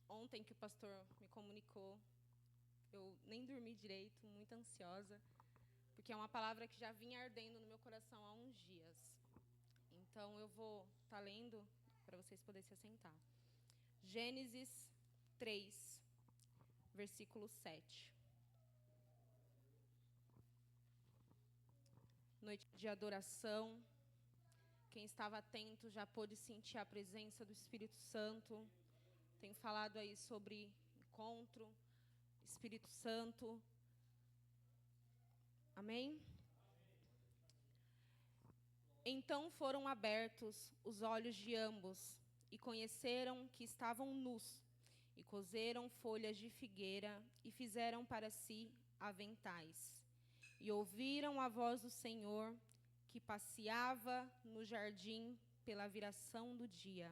Ontem que o pastor me comunicou, eu nem dormi direito, muito ansiosa, porque é uma palavra que já vinha ardendo no meu coração há uns dias. Então, eu vou estar lendo para vocês poderem se assentar. Gênesis 3, versículo 7. Noite de adoração. Quem estava atento já pôde sentir a presença do Espírito Santo. Tenho falado aí sobre encontro, Espírito Santo. Amém? Então foram abertos os olhos de ambos e conheceram que estavam nus, e coseram folhas de figueira e fizeram para si aventais. E ouviram a voz do Senhor, que passeava no jardim pela viração do dia.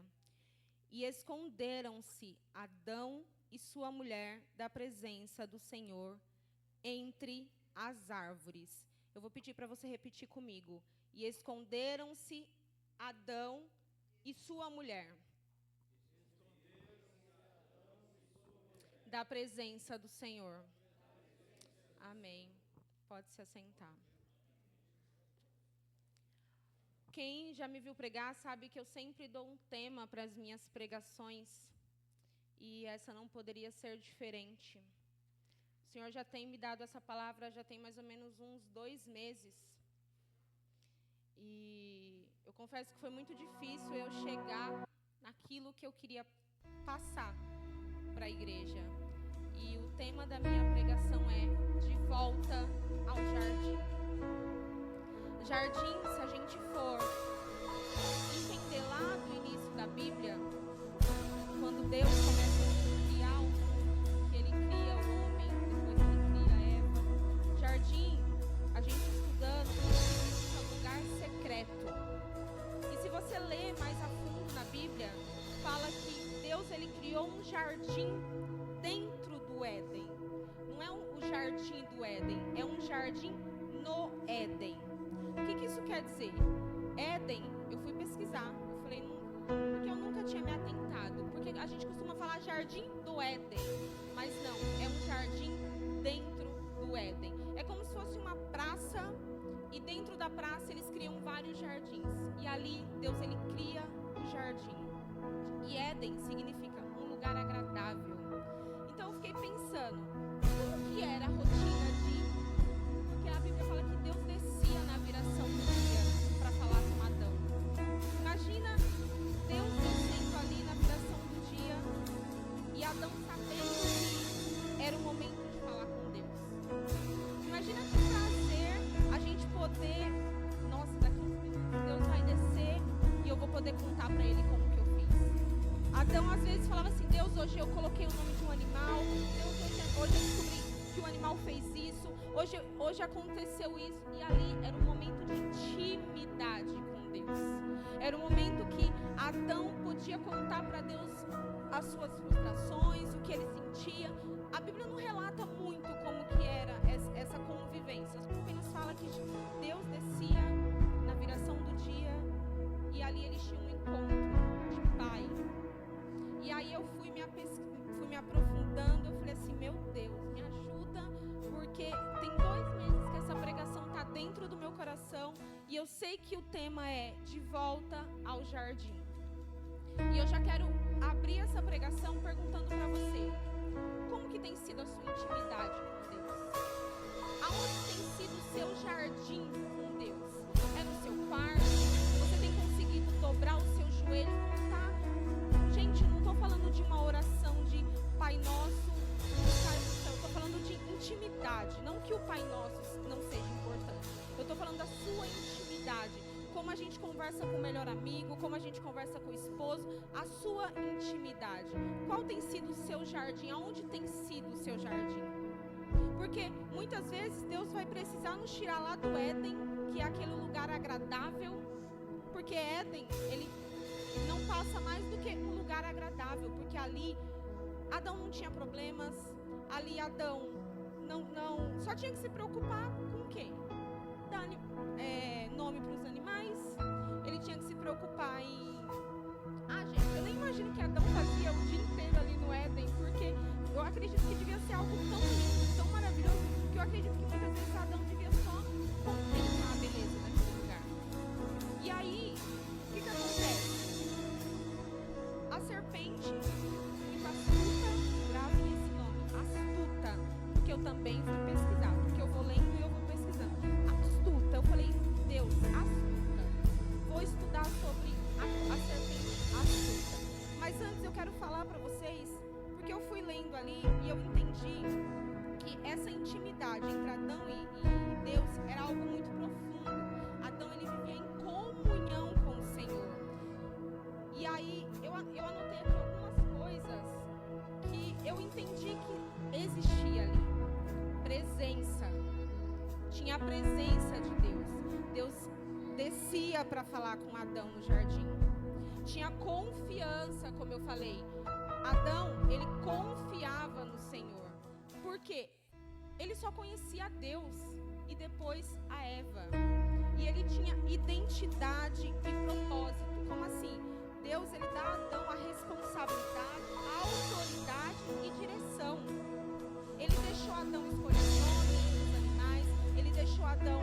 E esconderam-se Adão e sua mulher da presença do Senhor entre as árvores. Eu vou pedir para você repetir comigo. E esconderam-se Adão e sua mulher da presença do Senhor. Amém. Pode se assentar. Quem já me viu pregar sabe que eu sempre dou um tema para as minhas pregações. E essa não poderia ser diferente. O Senhor já tem me dado essa palavra, já tem mais ou menos uns 2 meses. E eu confesso que foi muito difícil eu chegar naquilo que eu queria passar para a igreja. E o tema da minha pregação é De Volta ao Jardim. Jardim, se a gente for entender lá do início da Bíblia, quando Deus começa a criar o mundo, que Ele cria o homem, depois Ele cria Eva. Jardim, a gente estudando, é um lugar secreto. E se você ler mais a fundo na Bíblia, fala que Deus ele criou um jardim dentro do Éden. Não é o jardim do Éden, é um jardim no Éden. O que isso quer dizer? Éden, eu fui pesquisar, eu falei, porque eu nunca tinha me atentado, porque a gente costuma falar jardim do Éden, mas não, é um jardim dentro do Éden. É como se fosse uma praça, e dentro da praça eles criam vários jardins, e ali Deus ele cria o jardim. E Éden significa um lugar agradável. Então eu fiquei pensando, como que era a rotina porque a Bíblia fala que Deus descia na viração do dia para falar com Adão. Imagina Deus descendo ali na viração do dia e Adão sabendo que era o momento de falar com Deus. Imagina que prazer a gente poder, nossa, daqui uns minutos Deus vai descer e eu vou poder contar para Ele como que eu fiz. Adão às vezes falava assim, Deus, hoje eu coloquei o nome de um animal, Deus, hoje eu descobri que o animal fez isso, hoje aconteceu isso, e ali era um momento de intimidade com Deus. Era um momento que Adão podia contar para Deus as suas frustrações, o que ele sentia. A Bíblia não relata muito como que era essa convivência, apenas fala que Deus descia na viração do dia e ali eles tinham um encontro de pai. E aí eu fui me aprofundando, eu falei assim, meu Deus, me ajuda, porque tem 2 meses que essa pregação está dentro do meu coração e eu sei que o tema é De Volta ao Jardim. E eu já quero abrir essa pregação perguntando para você, como que tem sido a sua intimidade com Deus? Aonde tem sido o seu jardim com Deus? É no seu quarto? Você tem conseguido dobrar o seu joelho? Não tá? Gente, eu não estou falando de uma oração de Pai Nosso, eu estou falando de intimidade. Não que o Pai Nosso não seja importante. Eu estou falando da sua intimidade. Como a gente conversa com o melhor amigo, como a gente conversa com o esposo, a sua intimidade. Qual tem sido o seu jardim? Aonde tem sido o seu jardim? Porque muitas vezes Deus vai precisar nos tirar lá do Éden, que é aquele lugar agradável. Porque Éden, ele não passa mais do que um lugar agradável, porque ali Adão não tinha problemas, ali Adão só tinha que se preocupar com o quê? Dar nome para os animais, ele tinha que se preocupar em... gente, eu nem imagino que Adão fazia o acredito que devia ser algo tão lindo, tão maravilhoso, que eu acredito que muitas vezes Adão devia só contemplar a beleza daquele lugar. E aí, o que acontece? A serpente, muito astuta, gravem esse nome, astuta, porque eu também fui pesquisar, porque eu vou lendo e eu vou pesquisando. Astuta, eu falei, Deus, astuta. Vou estudar sobre a serpente astuta. Mas antes eu quero falar para vocês, porque eu fui lendo ali e eu entendi que essa intimidade entre Adão e Deus era algo muito profundo. Adão, ele vivia em comunhão com o Senhor. E aí eu anotei aqui algumas coisas que eu entendi que existia ali. Presença. Tinha a presença de Deus. Deus descia para falar com Adão no jardim. Tinha confiança, como eu falei. Adão, ele confiava no Senhor. Por quê? Ele só conhecia Deus e depois a Eva. E ele tinha identidade e propósito. Como assim? Deus, ele dá a Adão a responsabilidade, a autoridade e direção. Ele deixou Adão escolher o nome dos animais. Ele deixou Adão...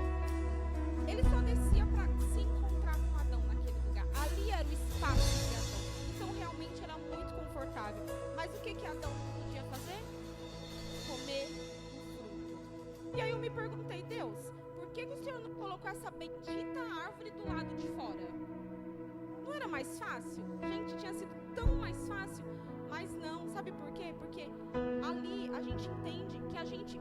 Ele só descia para se encontrar com Adão naquele lugar. Ali era o espaço de Adão. Então realmente era muito confortável. Mas o que Adão podia fazer? Comer o fruto. E aí eu me perguntei, Deus, por que o Senhor não colocou essa bendita árvore do lado de fora? Não era mais fácil? Gente, tinha sido tão mais fácil. Mas não, sabe por quê? Porque ali a gente entende que a gente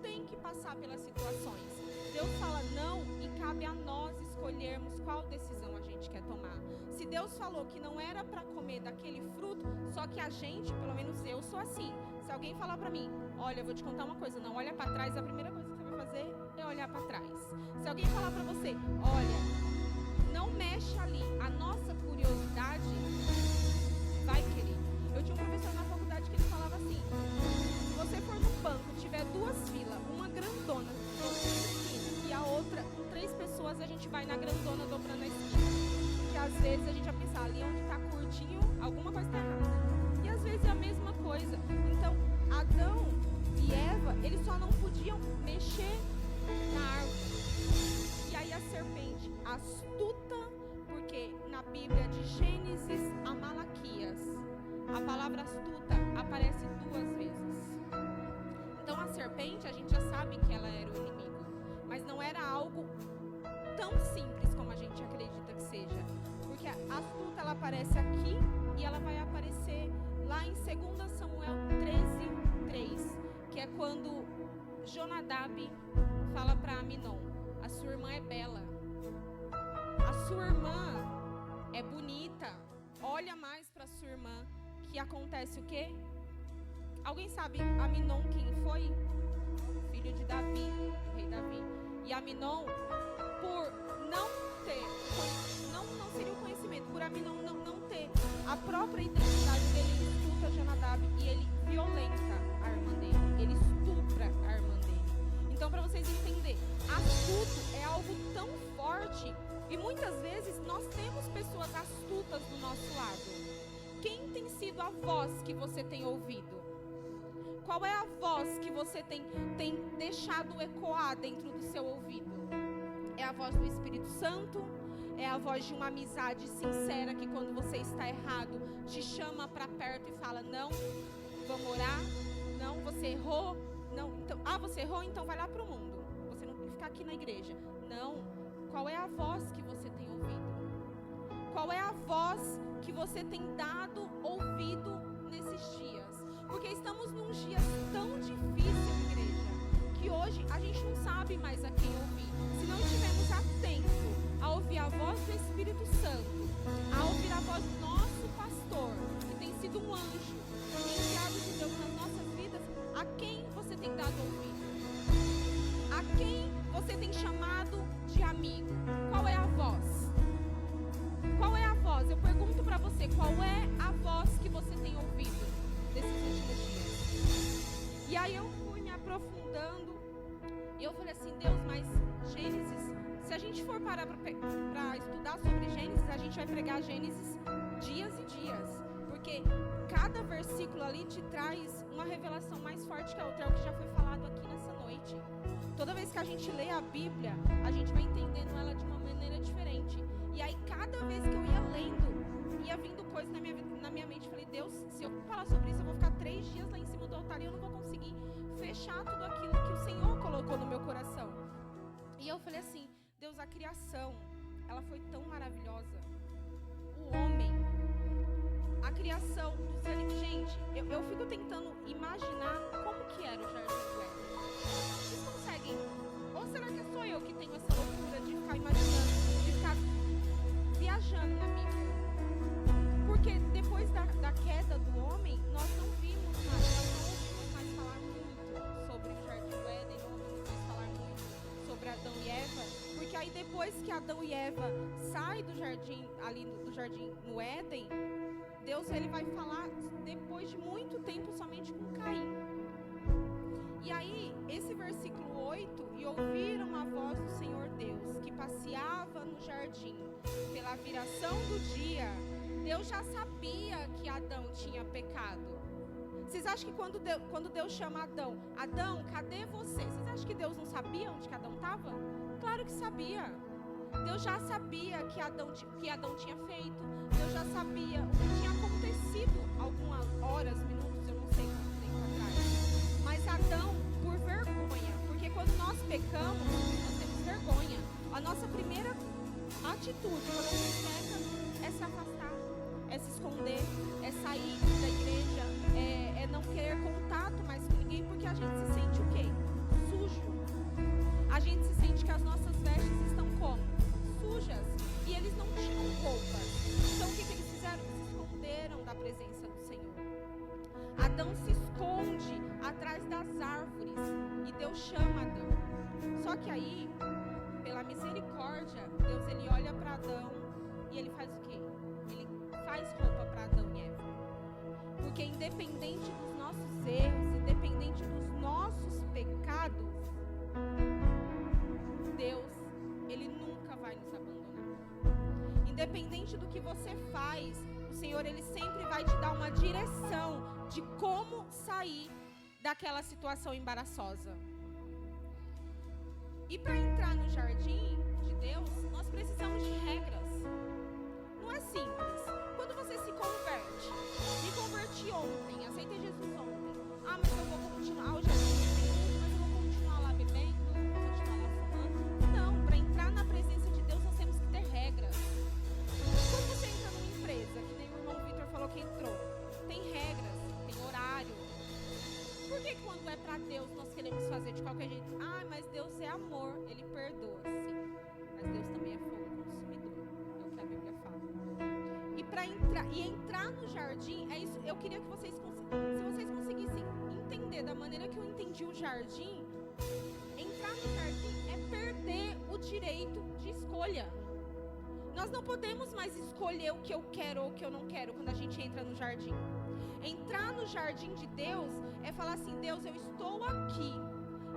tem que passar pelas situações. Deus fala não e cabe a nós escolhermos qual decisão a gente quer tomar. Se Deus falou que não era para comer daquele fruto, só que a gente, pelo menos eu sou assim. Se alguém falar para mim, olha, eu vou te contar uma coisa, não olha para trás, a primeira coisa que você vai fazer é olhar para trás. Se alguém falar para você, olha, não mexe ali, a nossa curiosidade vai querer. Eu tinha um professor na faculdade que ele falava assim, se você for no banco, tiver duas filas, uma grandona e a outra com 3 pessoas, a gente vai na grandona dobrando a esquina. Porque às vezes a gente vai pensar, ali onde está curtinho, alguma coisa está errada. E às vezes é a mesma coisa. Então, Adão e Eva, eles só não podiam mexer na árvore. E aí a serpente, astuta, porque na Bíblia de Gênesis a Malaquias, a palavra astuta aparece 2 vezes. Então a serpente, a gente já sabe que ela era o inimigo. Mas não era algo tão simples como a gente acredita que seja. Porque a astuta, ela aparece aqui e ela vai aparecer lá em 2 Samuel 13:3, que é quando Jonadab fala para Aminon, a sua irmã é bela, a sua irmã é bonita, olha mais para sua irmã, que acontece o quê? Alguém sabe Aminon quem foi? Filho de Davi, o rei Davi. E Aminon, por não ter, não seria o conhecimento, por Aminon não ter a própria identidade dele, ele estupra Jonadab e ele violenta a irmã dele, ele estupra a irmã dele. Então, para vocês entenderem, astuto é algo tão forte e muitas vezes nós temos pessoas astutas do nosso lado. Quem tem sido a voz que você tem ouvido? Qual é a voz que você tem deixado ecoar dentro do seu ouvido? É a voz do Espírito Santo? É a voz de uma amizade sincera que quando você está errado, te chama para perto e fala, não, vamos orar? Não, você errou? Não, então, você errou? Então vai lá para o mundo. Você não tem que ficar aqui na igreja. Não. Qual é a voz que você tem ouvido? Qual é a voz que você tem dado ouvido nesses dias? Porque estamos num dia tão difícil, igreja, que hoje a gente não sabe mais a quem ouvir. Se não estivermos atentos a ouvir a voz do Espírito Santo, a ouvir a voz do nosso pastor, que tem sido um anjo enviado de Deus nas nossas vidas, a quem você tem dado ouvido? A quem você tem chamado de amigo? Qual é a voz? Qual é a voz? Eu pergunto para você, qual é a voz que você tem ouvido desses últimos dias? E aí eu fui me aprofundando e eu falei assim, Deus, mas Gênesis, se a gente for parar para estudar sobre Gênesis, a gente vai pregar Gênesis dias e dias, porque cada cada versículo ali te traz uma revelação mais forte que a outra, é o que já foi falado aqui nessa noite. Toda vez que a gente lê a Bíblia, a gente vai entendendo ela de uma maneira diferente. E aí, cada vez que eu ia lendo, ia vindo coisas na minha mente. Falei, Deus, se eu falar sobre isso, eu vou ficar 3 dias lá em cima do altar e eu não vou conseguir fechar tudo aquilo que o Senhor colocou no meu coração. E eu falei assim, Deus, a criação, ela foi tão maravilhosa. O homem, a criação dos animais. Gente, eu fico tentando imaginar como que era o Jardim do Éden. Vocês conseguem? Ou será que sou eu que tenho essa loucura de ficar imaginando, de ficar viajando na Bíblia? Porque depois da queda do homem, nós não vimos mais, nós não ouvimos mais falar muito sobre o Jardim do Éden, não ouvimos mais falar muito sobre Adão e Eva, porque aí depois que Adão e Eva saem do jardim, ali do jardim no Éden, Deus ele vai falar depois de muito tempo somente com Caim. E aí, esse versículo 8, e ouviram a voz do Senhor Deus, que passeava no jardim, pela viração do dia. Deus já sabia que Adão tinha pecado. Vocês acham que quando Deus chama Adão, Adão, cadê você? Vocês acham que Deus não sabia onde que Adão estava? Claro que sabia. Deus já sabia que Adão tinha feito. Deus já sabia o que tinha acontecido algumas horas, minutos, eu não sei quanto tempo atrás. Mas Adão, por vergonha, porque quando nós pecamos, nós temos vergonha. A nossa primeira atitude quando a gente peca é se afastar, é se esconder, é sair da igreja, é não querer contato mais com ninguém, porque a gente se sente o quê? Sujo. A gente se sente que as nossas vestes estão como? Sujas. E eles não tinham roupas. Então o que eles fizeram? Se esconderam da presença do Senhor. Adão se esconde atrás das árvores e Deus chama Adão. Só que aí, pela misericórdia, Deus ele olha para Adão e ele faz o quê? Ele faz roupa para Adão e Eva. Porque independente dos nossos erros, independente dos nossos pecados, Deus, ele nunca vai nos abandonar. Independente do que você faz, o Senhor, ele sempre vai te dar uma direção de como sair daquela situação embaraçosa. E para entrar no jardim de Deus, nós precisamos de regras. Não é simples. Quando você se converte, me converti ontem, aceitei Jesus ontem. Ah, mas eu vou continuar o jardim de Deus, mas eu vou continuar lá bebendo, vou continuar lá fumando. Não, para entrar na presença de Deus, nós temos que ter regras. Quando você entra numa empresa, que nem o irmão Vitor falou que entrou, tem regras, tem horário. Por que quando é para Deus nós queremos fazer de qualquer jeito? Ah, mas Deus é amor, ele perdoa, sim. Mas Deus também é fogo consumidor, é o que a Bíblia fala. E para entrar no jardim, é isso. Eu queria que vocês, se vocês conseguissem entender da maneira que eu entendi o jardim, entrar no jardim é perder o direito de escolha. Nós não podemos mais escolher o que eu quero ou o que eu não quero quando a gente entra no jardim. Entrar no jardim de Deus é falar assim, Deus, eu estou aqui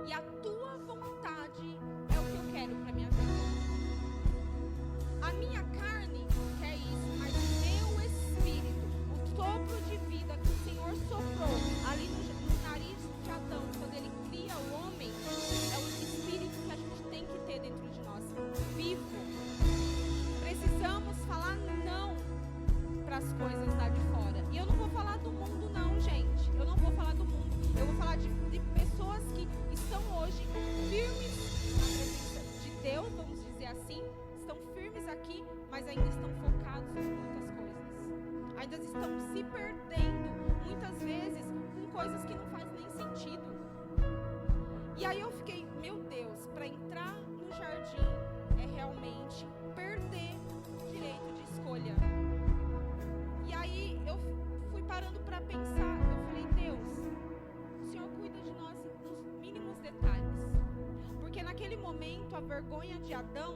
e a tua vontade é o que eu quero para minha vida. A minha carne quer isso, mas o meu espírito, o sopro de vida que o Senhor soprou ali no nariz de Adão, quando ele cria o homem, é o espírito que a gente tem que ter dentro de nós, vivo. Precisamos falar não para as coisas lá de fora. E eu não vou falar do mundo não, gente. Eu não vou falar do mundo. Eu vou falar de pessoas que estão hoje firmes na presença de Deus, vamos dizer assim. Estão firmes aqui, mas ainda estão focados em muitas coisas. Ainda estão se perdendo, muitas vezes, com coisas que não fazem nem sentido. E aí eu fiquei, meu Deus, para entrar no jardim é realmente perder o direito de escolha. E aí eu fui parando para pensar, eu falei, Deus, o Senhor cuida de nós nos mínimos detalhes. Porque naquele momento a vergonha de Adão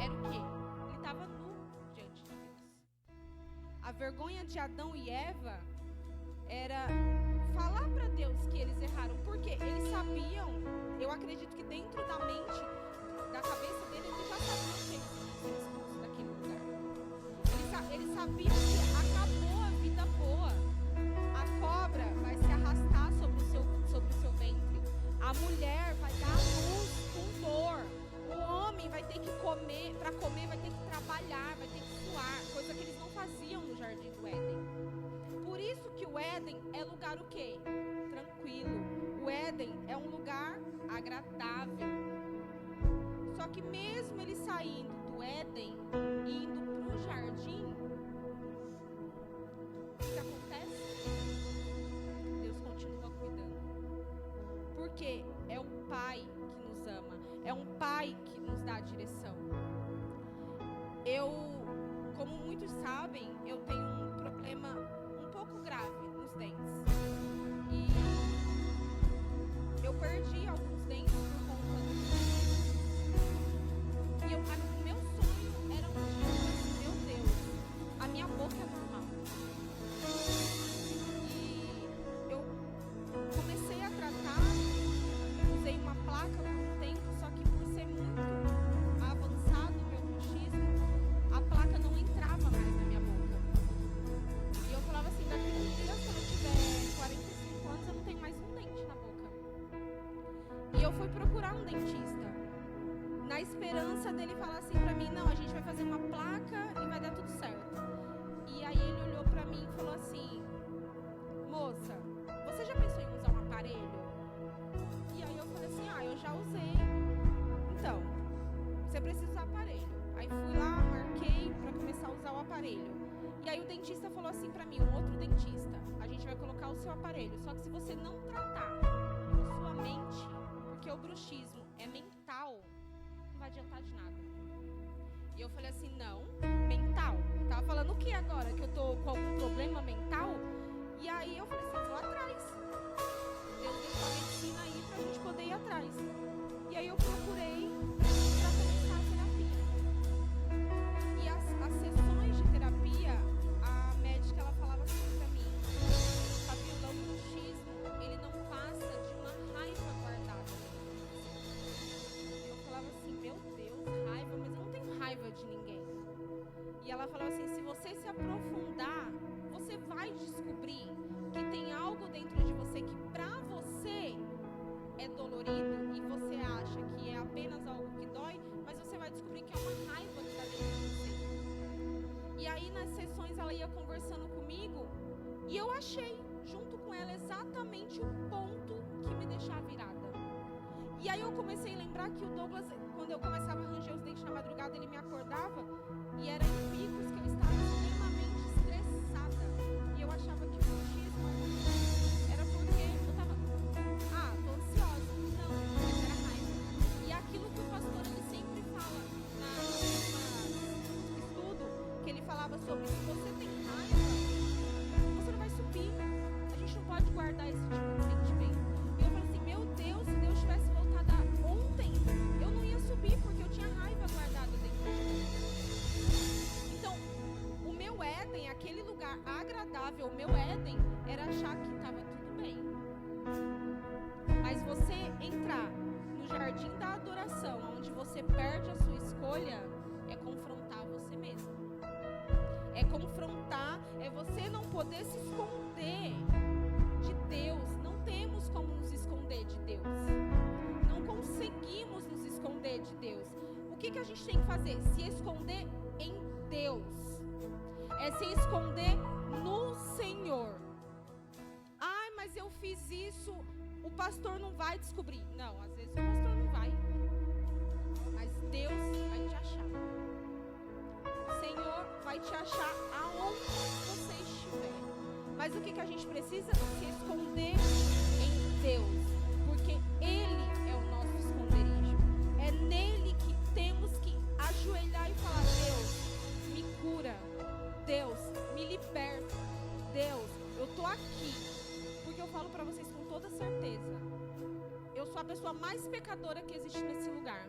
era o quê? Ele estava nu diante de Deus. A vergonha de Adão e Eva era falar para Deus que eles erraram. Porque eles sabiam, eu acredito que dentro da mente, da cabeça deles, eles já sabiam que eles iam ser expulsos daquele lugar. Eles sabiam que acabou a vida boa. lugar o quê? Tranquilo. O Éden é um lugar agradável. Só que mesmo ele saindo do Éden e indo para o jardim, o que acontece? Deus continua cuidando. Porque é um Pai que nos ama. É um Pai que nos dá a direção. Como muitos sabem, eu tenho um problema um pouco grave nos dentes. E eu perdi alguns dentes por conta disso. E o meu sonho era um dia, meu Deus, a minha boca é normal. E eu comecei a tratar, usei uma placa por um tempo, só que por ser muito avançado o meu bruxismo, a placa não entrava mais na minha boca. E eu falava assim, daqui a um dia, se eu não tiver 45 anos, eu não tenho mais um dente na boca. E eu fui procurar um dentista, na esperança dele falar assim pra mim, não, a gente vai fazer uma placa e vai dar tudo certo. E aí ele olhou pra mim e falou assim, moça, você já pensou em usar um aparelho? E aí eu falei assim, eu já usei. Então, você precisa usar aparelho. Aí fui lá, marquei pra começar a usar o aparelho. E aí o dentista falou assim pra mim, um outro dentista, a gente vai colocar o seu aparelho, só que se você não tratar a sua mente, porque o bruxismo é mental, não vai adiantar de nada. E eu falei assim, não, mental? Tava falando o que agora? Que eu tô com algum problema mental? E aí eu falei assim, vou atrás. Deus deixou a medicina aí pra gente poder ir atrás. E aí eu procurei pra começar a terapia. E as sessões de terapia, a médica ela falava assim pra mim, Fabiola, o bruxismo, ele não passa de uma raiva guardada. Eu falava assim, meu Deus, raiva, mas eu não tenho raiva de ninguém. E ela falava assim, se você se aprofundar, você vai descobrir que tem algo dentro de você que pra você é dolorido e você acha que é apenas algo que dói, mas você vai descobrir que é uma raiva que está dentro de você. E aí nas sessões ela ia conversando comigo e eu achei junto com ela exatamente o ponto que me deixava virada. E aí eu comecei a lembrar que o Douglas, quando eu começava a ranger os dentes na madrugada, ele me acordava e era em picos que eu estava extremamente estressada. E eu achava que o bruxismo era porque eu estava, tô ansiosa. Não, mas era raiva. E aquilo que o pastor ele sempre fala no estudo, que ele falava sobre se você tem raiva, você não vai subir. A gente não pode guardar esse tipo de sentimento. E eu falei assim, meu Deus, se Deus tivesse voltado ontem, eu não ia subir porque eu tinha raiva guardada dentro de mim. Então, o meu Éden, aquele lugar agradável, o meu Éden, era achar que estava tudo bem. Mas você entrar no jardim da adoração, onde você perde a sua escolha, é confrontar você mesmo. É confrontar, é você não poder se esconder de Deus. Não temos como nos esconder de Deus. Não conseguimos nos esconder de Deus. O que a gente tem que fazer? Se esconder em Deus. É se esconder no Senhor. Ai, mas eu fiz isso, o pastor não vai descobrir. Não, às vezes o pastor não vai. Mas Deus vai te achar. O Senhor vai te achar aonde você estiver. Mas o que a gente precisa? Se esconder em Deus. Porque Ele é o nosso esconderijo. É nele que temos que ajoelhar e falar, Deus, me cura. Deus, me liberta. Deus, eu tô aqui. Porque eu falo pra vocês com toda certeza, eu sou a pessoa mais pecadora que existe nesse lugar.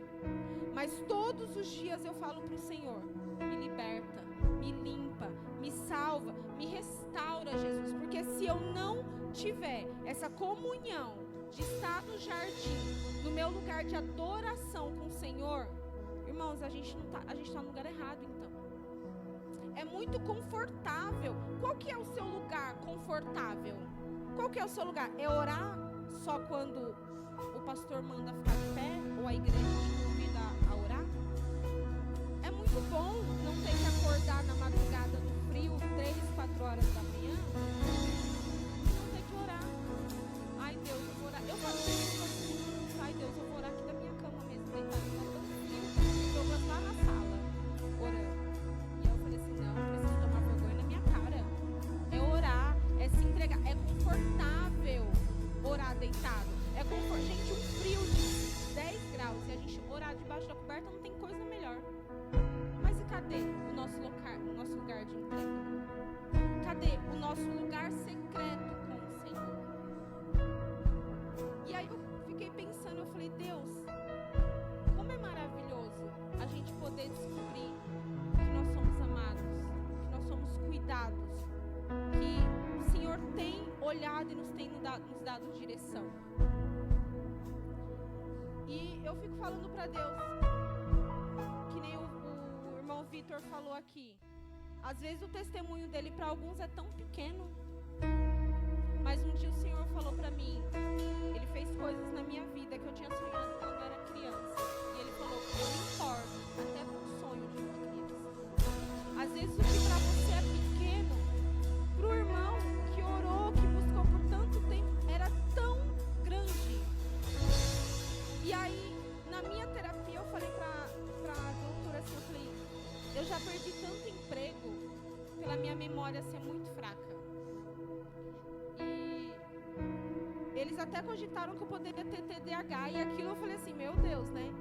Mas todos os dias eu falo pro Senhor, me liberta, me limpa, me salva, me restaura, Jesus. Porque se eu não tiver essa comunhão de estar no jardim, no meu lugar de adoração com o Senhor, irmãos, a gente tá no lugar errado, então. É muito confortável. Qual que é o seu lugar confortável? Qual que é o seu lugar? É orar só quando o pastor manda ficar de pé? Ou a igreja te convida a orar? É muito bom não ter que acordar na madrugada no frio, 3, 4 horas da manhã, e não ter que orar. deitado. É conforto. Gente, um frio de 10 graus e a gente orar debaixo da coberta não tem coisa melhor. Mas e cadê o nosso lugar de entrega? Cadê o nosso lugar secreto com o Senhor? E aí eu fiquei pensando, eu falei, Deus, como é maravilhoso a gente poder descobrir que nós somos amados, que nós somos cuidados, que o Senhor tem olhado e nos tem nos dado direção. E eu fico falando para Deus, que nem o irmão Vitor falou aqui. Às vezes o testemunho dele para alguns é tão pequeno. Mas um dia o Senhor falou para mim, Ele fez coisas na minha vida que eu tinha sonhado quando era criança. E Ele falou, eu me importo até com o sonho de uma criança. Às vezes o que para você é pequeno, para o irmão que orou, que buscou por tanto tempo, era tão grande. E aí, na minha terapia, eu falei para a doutora assim, eu falei, eu já perdi tanto emprego pela minha memória ser muito fraca. E eles até cogitaram que eu poderia ter TDAH. E aquilo eu falei assim, meu Deus, né?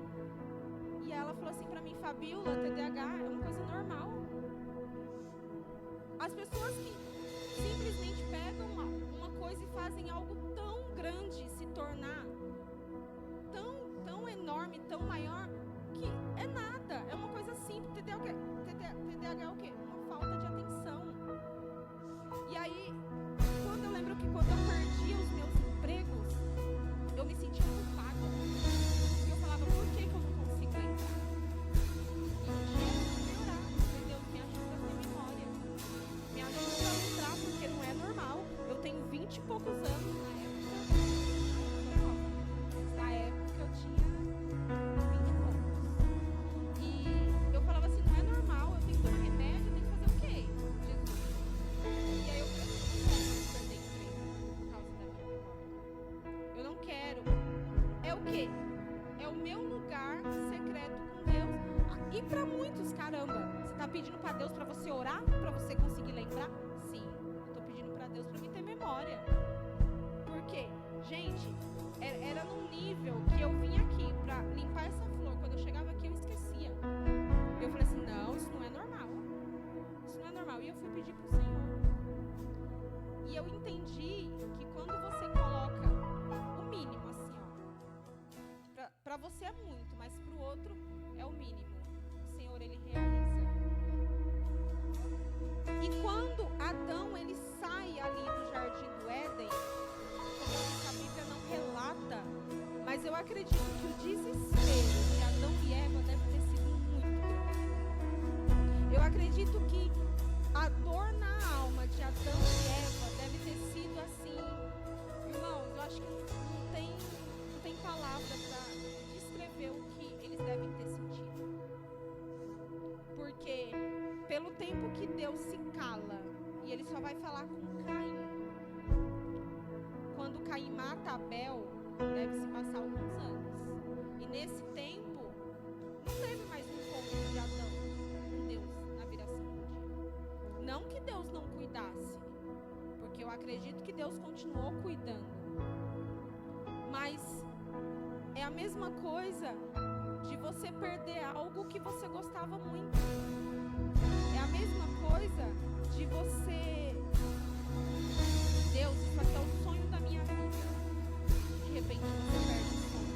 E ela falou assim pra mim, Fabiola, TDAH é uma coisa normal. As pessoas que simplesmente pegam uma coisa e fazem algo tão grande se tornar tão enorme, tão maior, que é nada, é uma coisa simples. TDAH é o quê? Uma falta de atenção. E aí, quando eu lembro que quando eu perdi os meus empregos, eu me sentia culpada. E eu falava, por que eu não consigo lembrar? E um dia eu fui orar, Deus, me ajuda a ter memória. Me ajuda a lembrar, porque não é normal. Eu tenho 20 e poucos anos na época. Na época eu tinha 20 e poucos. E eu falava assim, não é normal, eu tenho que tomar remédio, eu tenho que fazer o quê? Jesus. E aí eu falei assim, eu não quero perder emprego por causa da minha memória. Eu não quero. É o quê? É o meu lugar secreto com Deus. E para muitos, caramba, você está pedindo para Deus para você orar? Para você conseguir lembrar? Sim, eu estou pedindo para Deus para me ter memória. Por quê? Gente, era num nível que eu vinha aqui para limpar essa flor. Quando eu chegava aqui, eu esquecia. Eu falei assim, não, isso não é normal. Isso não é normal. E eu fui pedir pro Senhor. E eu entendi que quando você coloca o mínimo, assim, ó, pra você é muito, mas pro outro é o mínimo. O Senhor, Ele realiza. E quando Adão, ele sai ali do Jardim do Éden, como a Bíblia não relata, mas eu acredito que o desespero de Adão e Eva deve ter sido muito grande. Eu acredito que a dor na alma de Adão e Eva deve ter sido assim, irmãos, eu acho que não tem palavra para descrever o que eles devem ter sentido. Porque pelo tempo que Deus se cala e Ele só vai falar com Caim, quando Caim mata Abel, deve-se passar alguns anos. E nesse tempo, não teve mais um encontro de Adão com Deus na viração do dia. Não que Deus não cuidasse, porque eu acredito que Deus continuou cuidando. Mas é a mesma coisa de você perder algo que você gostava muito. É a mesma coisa de você... Deus, isso aqui é o sonho da minha vida. De repente você perde o sonho.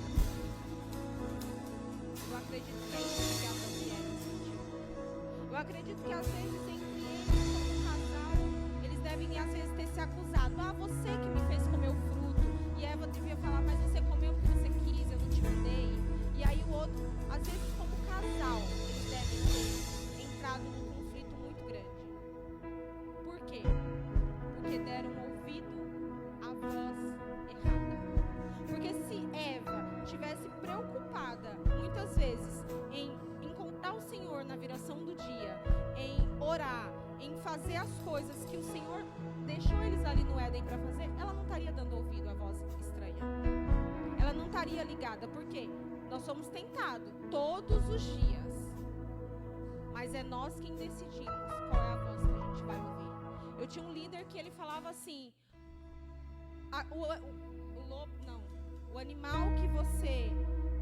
Eu acredito que é isso que Adão e Eva sentiu. Eu acredito que às vezes entre eles, como casal, eles devem às vezes ter se acusado. Ah, você que me fez comer o fruto. E Eva devia falar, mas você comeu porque você quis, eu não te mandei. E aí o outro, às vezes como casal, eles devem ter entrado num conflito muito grande. Por quê? Porque deram ouvido à voz errada. Porque se Eva tivesse preocupada, muitas vezes, em encontrar o Senhor na viração do dia, em orar, em fazer as coisas que o Senhor deixou eles ali no Éden para fazer, ela não estaria dando ouvido à voz estranha. Ela não estaria ligada, porque nós somos tentados todos os dias. Mas é nós quem decidimos qual é a voz que a gente vai ouvir. Eu tinha um líder que ele falava assim, o lobo, não. O animal que você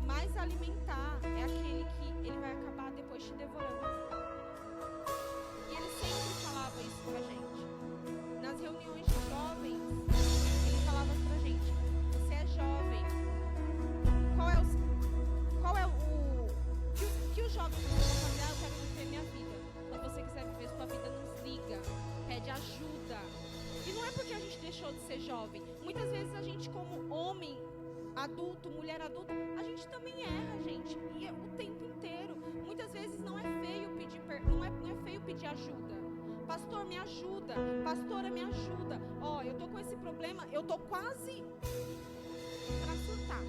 mais alimentar é aquele que ele vai acabar depois te devorando. E ele sempre falava isso pra gente. Nas reuniões de jovens, ele falava pra gente: você é jovem. Qual é o que o jovem fala? Eu quero viver minha vida. Quando você quiser viver sua vida, nos liga, pede ajuda. E não é porque a gente deixou de ser jovem. Muitas vezes a gente, como homem adulto, mulher adulta, a gente também erra, gente. E o tempo inteiro. Muitas vezes não é feio pedir não é feio pedir ajuda. Pastor, me ajuda. Pastora, me ajuda. Ó, eu tô com esse problema, eu tô quase para surtar.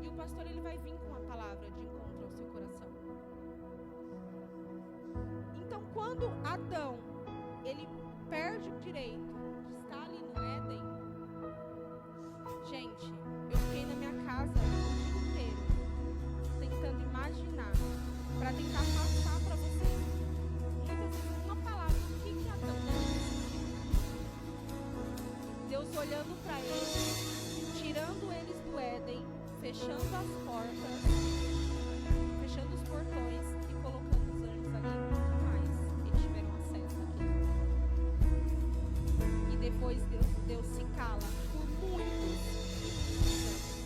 E o pastor, ele vai vir com a palavra de encontro ao seu coração. Então, quando Adão, ele perde o direito de estar ali no Éden, gente, eu fiquei na minha casa o dia inteiro tentando imaginar, para tentar passar para vocês muitas vezes uma palavra do que Adão deve. Deus olhando para eles, tirando eles do Éden, fechando as portas, fechando os portões e colocando os anjos ali. Nunca mais eles tiveram acesso aqui. E depois Deus se cala por muitos anos.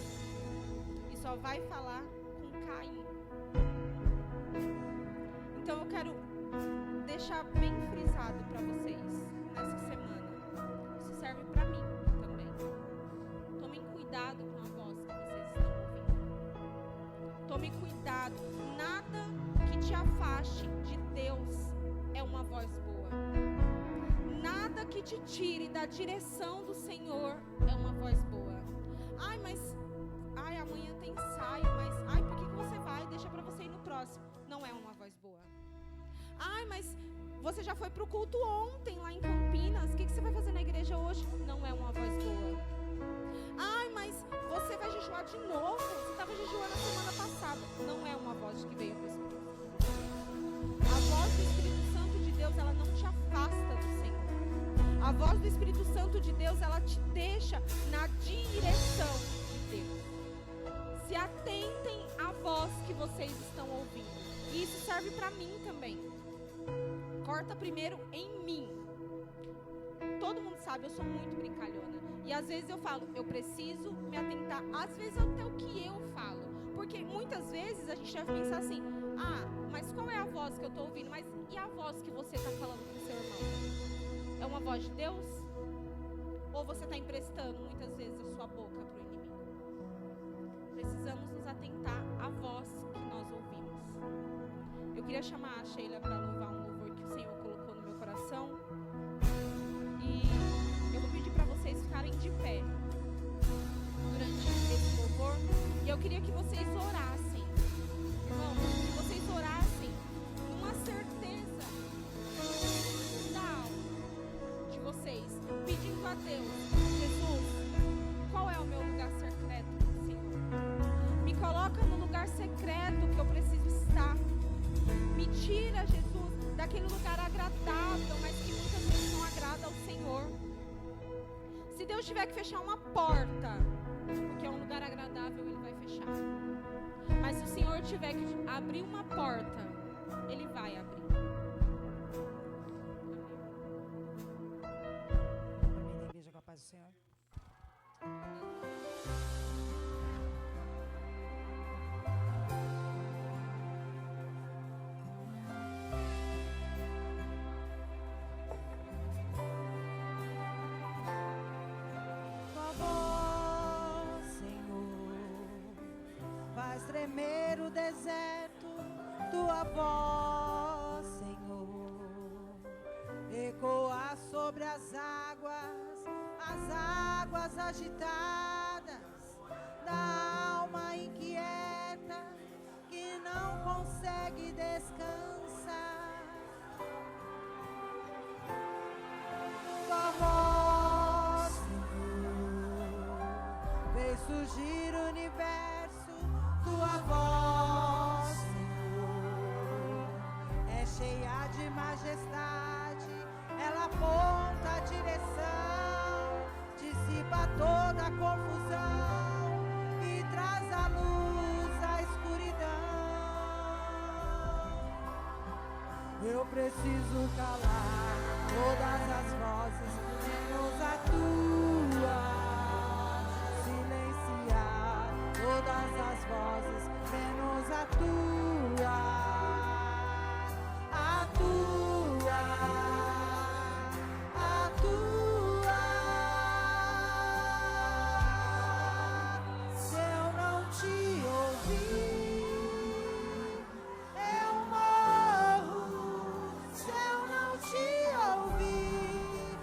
E só vai falar com Caim. Então eu quero deixar bem frisado para vocês nessa semana. Isso serve para mim também. Tomem cuidado com a voz que vocês estão ouvindo. Tome cuidado. Nada que te afaste de Deus é uma voz boa. Nada que te tire da direção do Senhor é uma voz boa. Amanhã tem ensaio, mas por que você vai? Deixa para você ir no próximo. Não é uma voz boa. Mas você já foi pro culto ontem lá em Campinas. O que você vai fazer na igreja hoje? Não é uma voz boa. Mas você vai jejuar de novo. Você estava jejuando a semana passada. Não é uma voz que veio do Espírito. A voz do Espírito Santo de Deus, ela não te afasta do Senhor. A voz do Espírito Santo de Deus, ela te deixa na direção de Deus. Se atentem à voz que vocês estão ouvindo. E isso serve para mim também. Corta primeiro em mim. Todo mundo sabe, eu sou muito brincalhona. E às vezes eu falo, eu preciso me atentar, às vezes até o que eu falo. Porque muitas vezes a gente deve pensar assim, mas qual é a voz que eu estou ouvindo? Mas e a voz que você está falando com o seu irmão? É uma voz de Deus? Ou você está emprestando muitas vezes a sua boca para o inimigo? Precisamos nos atentar à voz que nós ouvimos. Eu queria chamar a Sheila para louvar um louvor que o Senhor colocou no meu coração. E eu vou pedir para vocês ficarem de pé durante esse louvor. E eu queria que vocês orassem. Irmãos, que vocês orassem numa certeza da alma de vocês, pedindo a Deus: Jesus, qual é o meu lugar secreto, Senhor? Me coloca no lugar secreto que eu preciso estar. Me tira, Jesus, daquele lugar agradável, mas que muitas vezes não agrada ao Senhor. Se Deus tiver que fechar uma porta, porque é um lugar agradável, Ele vai fechar. Mas se o Senhor tiver que abrir uma porta, Ele vai abrir. Amém. Da igreja, com a paz do Senhor. Tremer o deserto, tua voz, Senhor, ecoar sobre as águas agitadas da alma inquieta que não consegue descansar. Tua voz, Senhor, fez surgir o universo. Tua voz, Senhor, é cheia de majestade, ela aponta a direção, dissipa toda a confusão e traz a luz à escuridão. Eu preciso calar todas as vozes, menos a tua. Silenciar todas as vozes, menos a tua. A tua. A tua. Se eu não te ouvir, eu morro. Se eu não te ouvir,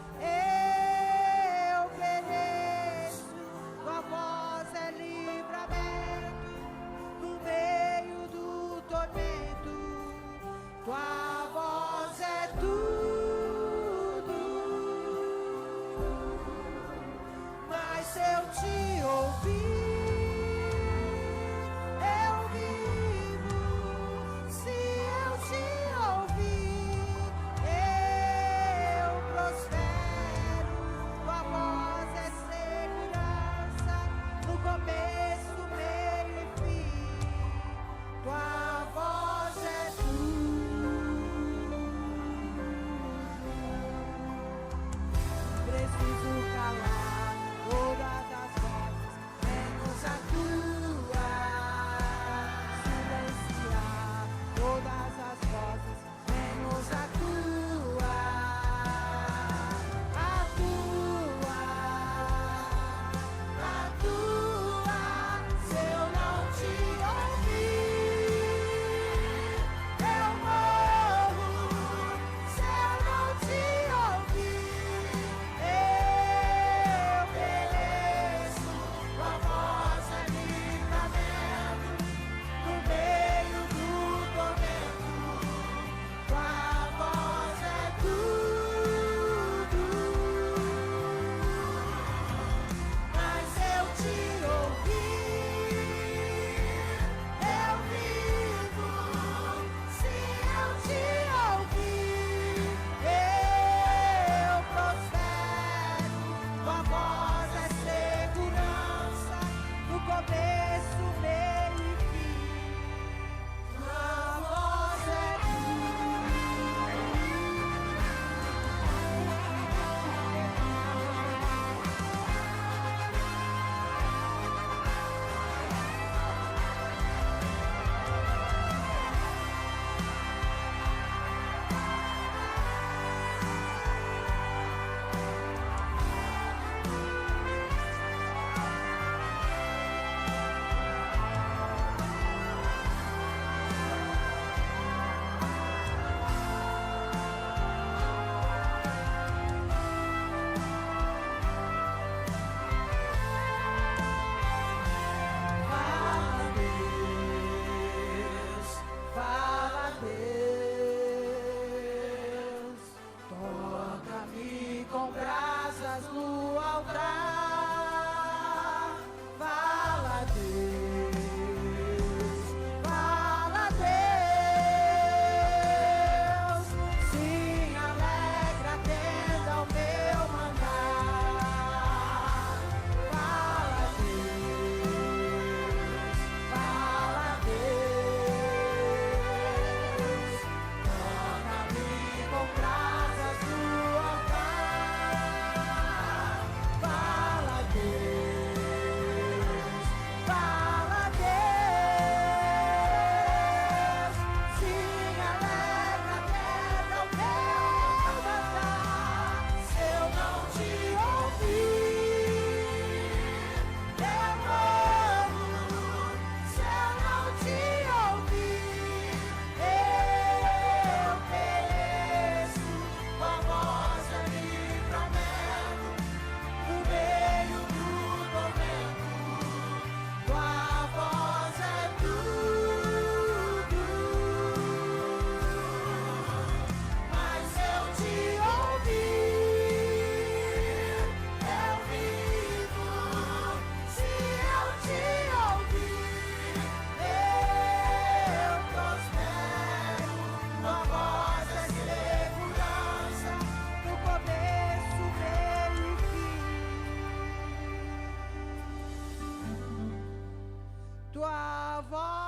voz.